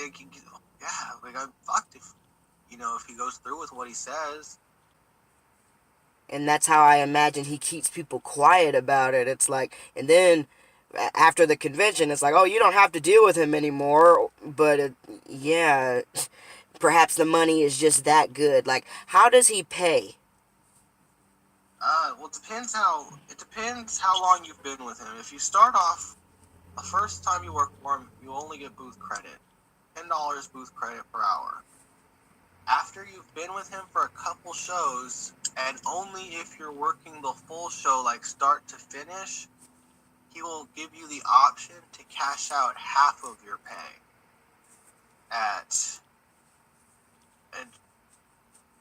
like, yeah, like I'm fucked if if he goes through with what he says. And that's how I imagine he keeps people quiet about it. It's like, and then after the convention, it's like, oh, you don't have to deal with him anymore. But yeah, perhaps the money is just that good. Like, how does he pay? Well, it depends how long you've been with him. If you start off the first time you work for him, you only get booth credit, $10 booth credit per hour. After you've been with him for a couple shows, and only if you're working the full show, like start to finish, he will give you the option to cash out half of your pay at, and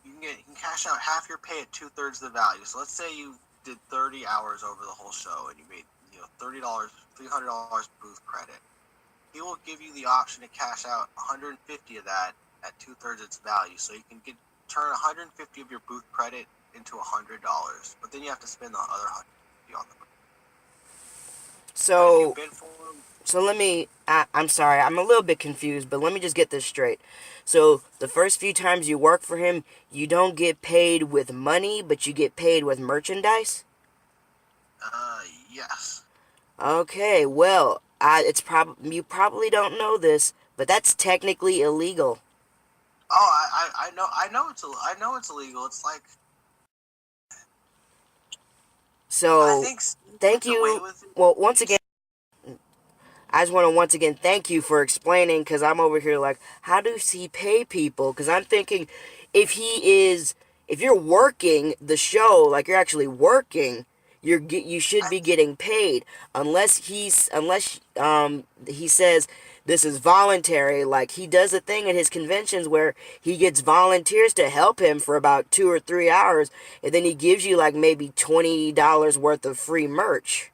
you can cash out half your pay at 2/3 the value. So let's say you did 30 hours over the whole show and you made $30, $300 booth credit. He will give you the option to cash out 150 of that at 2/3 its value. So you can turn 150 of your booth credit into $100, but then you have to spend the other 150 on the. But if you've So, been for him, so let me. I'm sorry, I'm a little bit confused, but let me just get this straight. So the first few times you work for him, you don't get paid with money, but you get paid with merchandise. yes. Okay, well, you probably don't know this, but that's technically illegal. Oh, I know it's illegal. It's like I So, think Steve thank gets away you. with it. Well, once again, I just want to once again thank you for explaining, because I'm over here like, how does he pay people? Because I'm thinking, if he is, if you're working the show, like you're actually working, you should I be getting paid, unless he says this is voluntary. Like he does a thing at his conventions where he gets volunteers to help him for about 2 or 3 hours, and then he gives you like maybe $20 worth of free merch.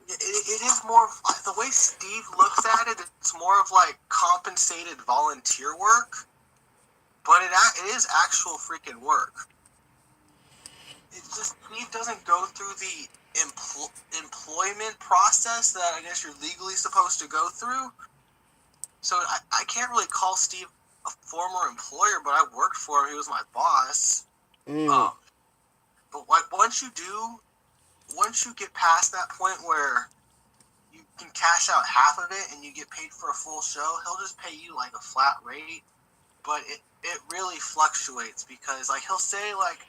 it is more of, the way Steve looks at it. It's more of like compensated volunteer work, but it is actual freaking work. It's just Steve doesn't go through the employment process that I guess you're legally supposed to go through. So I can't really call Steve a former employer, but I worked for him. He was my boss. Mm. Um, but like once you get past that point where you can cash out half of it and you get paid for a full show, he'll just pay you like a flat rate. But it really fluctuates because like he'll say like,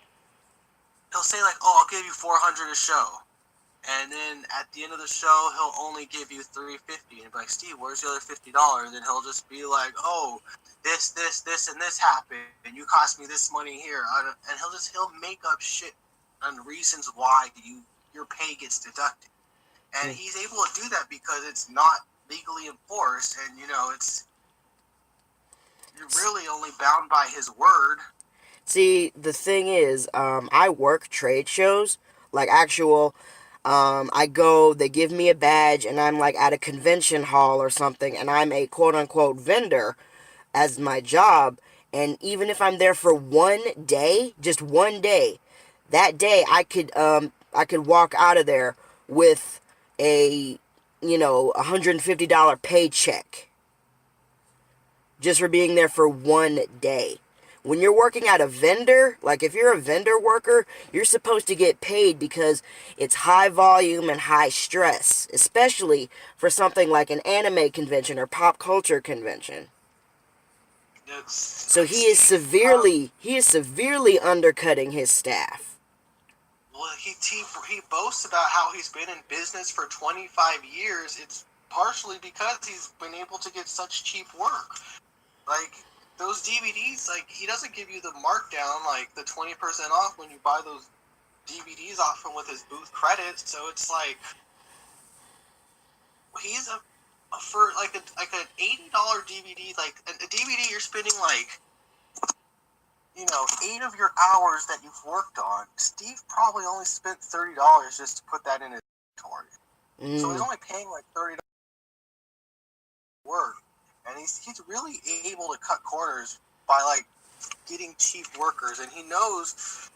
oh, I'll give you 400 a show. And then at the end of the show, he'll only give you 350, and be like, Steve, where's the other $50? And he'll just be like, oh, this, and this happened, and you cost me this money here, and he'll make up shit on reasons why your pay gets deducted, and Mm. he's able to do that because it's not legally enforced, and you're really only bound by his word. See, the thing is, I work trade shows, like actual. I go, they give me a badge, and I'm like at a convention hall or something, and I'm a quote unquote vendor as my job. And even if I'm there for one day, just one day, that day I could walk out of there with a $150 paycheck just for being there for one day. When you're working at a vendor, like if you're a vendor worker, you're supposed to get paid because it's high volume and high stress, especially for something like an anime convention or pop culture convention. It's So like Steve. he is severely undercutting his staff. Well, he boasts about how he's been in business for 25 years. It's partially because he's been able to get such cheap work. Like those DVDs, like he doesn't give you the markdown, like the 20% off when you buy those DVDs off him with his booth credits. So it's like he's a for like an $80 DVD, like a DVD you're spending like 8 of your hours that you've worked on. Steve probably only spent $30 just to put that in his inventory. So he's Mm. only paying like $30 work, and he's really able to cut corners by like getting cheap workers, and he knows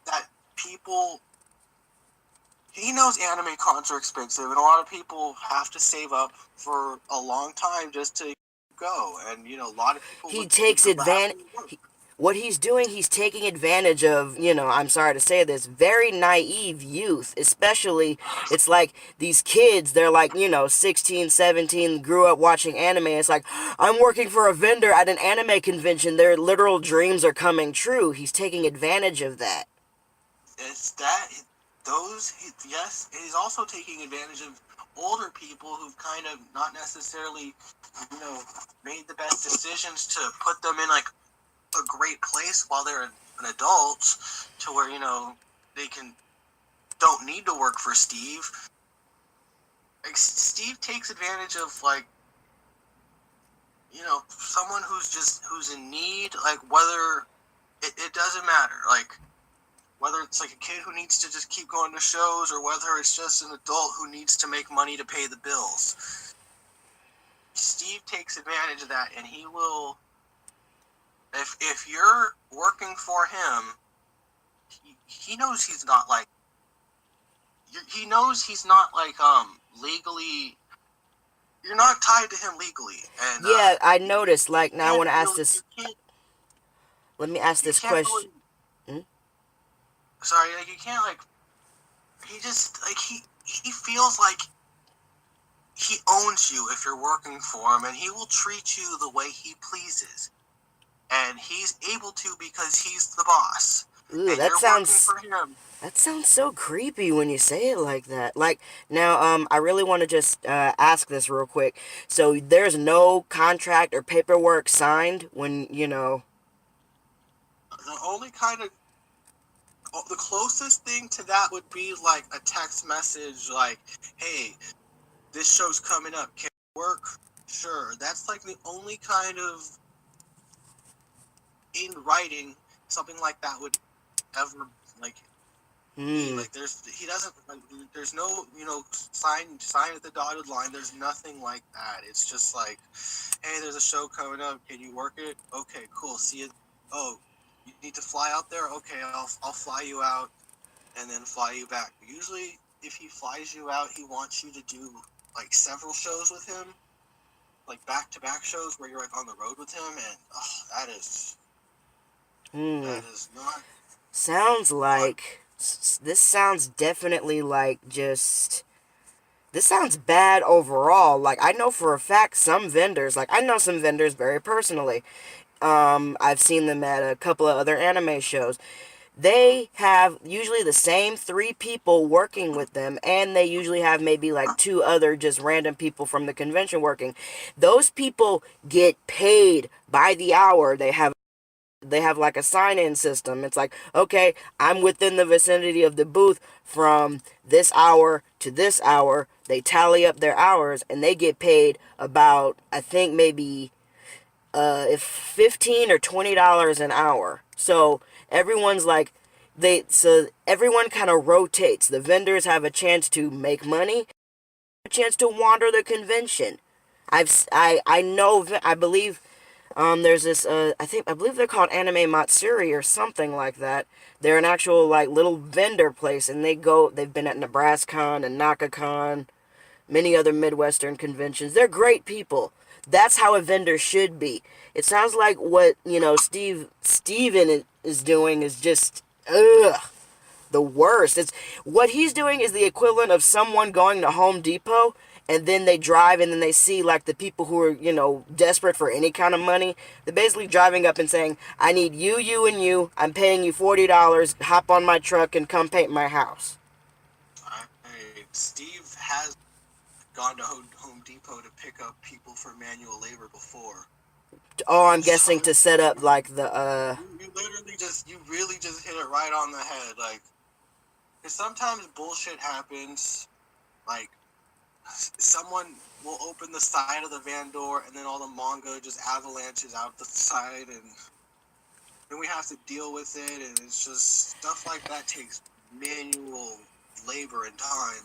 that people. He knows anime cons are expensive, and a lot of people have to save up for a long time just to go, and a lot of people He would takes advantage. gladly work. What he's doing, he's taking advantage of, I'm sorry to say this, very naive youth. Especially, it's like these kids, they're like, 16, 17, grew up watching anime. It's like, I'm working for a vendor at an anime convention. Their literal dreams are coming true. He's taking advantage of that. It's that yes, he's also taking advantage of older people who've kind of not necessarily, you know, made the best decisions to put them in like a great place while they're an adult, to where they don't need to work for Steve. Like Steve takes advantage of like someone who's in need, like whether it doesn't matter, like whether it's like a kid who needs to just keep going to shows or whether it's just an adult who needs to make money to pay the bills. Steve takes advantage of that, and he will. If you're working for him, he knows he's not like. He knows he's not like legally. You're not tied to him legally, and Yeah, I noticed. Like, now I want to ask you this. can't Let me ask you this can't question. really. Sorry, like you can't like. He just like he feels like he owns you if you're working for him, and he will treat you the way he pleases. And he's able to because he's the boss, Ooh, and you're working for him. that sounds so creepy when you say it like that. Like, now, I really want to just ask this real quick. So there's no contract or paperwork signed when, The only kind of the closest thing to that would be like a text message, like, "Hey, this show's coming up. Can you work?" Sure. That's like the only kind of in writing something like that would ever like be hmm, like. He doesn't like, there's no sign at the dotted line. There's nothing like that. It's just like, hey, there's a show coming up. Can you work it? Okay, cool. See you. Oh, you need to fly out there? Okay, I'll fly you out and then fly you back. Usually, if he flies you out, he wants you to do like several shows with him, like back to back shows where you're like on the road with him, and hmm. that is not Sounds fun. like, this sounds definitely like just, this sounds bad overall. Like, I know for a fact some vendors, like, I know some vendors very personally. I've seen them at a couple of other anime shows. They have usually the same three people working with them, and they usually have maybe like two other just random people from the convention working. Those people get paid by the hour. They have like a sign-in system. It's like, okay, I'm within the vicinity of the booth from this hour to this hour. They tally up their hours, and they get paid about, I think, maybe if $15 or $20 an hour. So everyone's like, so everyone kind of rotates. The vendors have a chance to make money, a chance to wander the convention. I know, I believe, there's this, I believe they're called Anime Matsuri or something like that. They're an actual, like, little vendor place, and they've been at NebraskaCon and NakaCon, many other Midwestern conventions. They're great people. That's how a vendor should be. It sounds like what, Steven is doing is just, ugh, the worst. It's what he's doing is the equivalent of someone going to Home Depot, and then they drive and then they see like the people who are, desperate for any kind of money. They're basically driving up and saying, "I need you, you, and you. I'm paying you $40. Hop on my truck and come paint my house." Steve has gone to Home Depot to pick up people for manual labor before. Oh, I'm So guessing to set up like the you really just hit it right on the head. Like, 'cause sometimes bullshit happens. Like, someone will open the side of the van door, and then all the manga just avalanches out the side, and then we have to deal with it. And it's just stuff like that takes manual labor and time.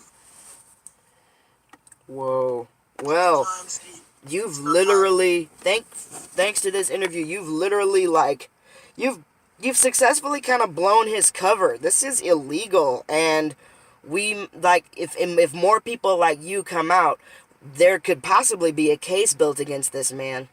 Whoa. Well, Sometimes you've sometimes literally thanks to this interview, you've you've successfully kind of blown his cover. This is illegal, and we like if more people like you come out, there could possibly be a case built against this man.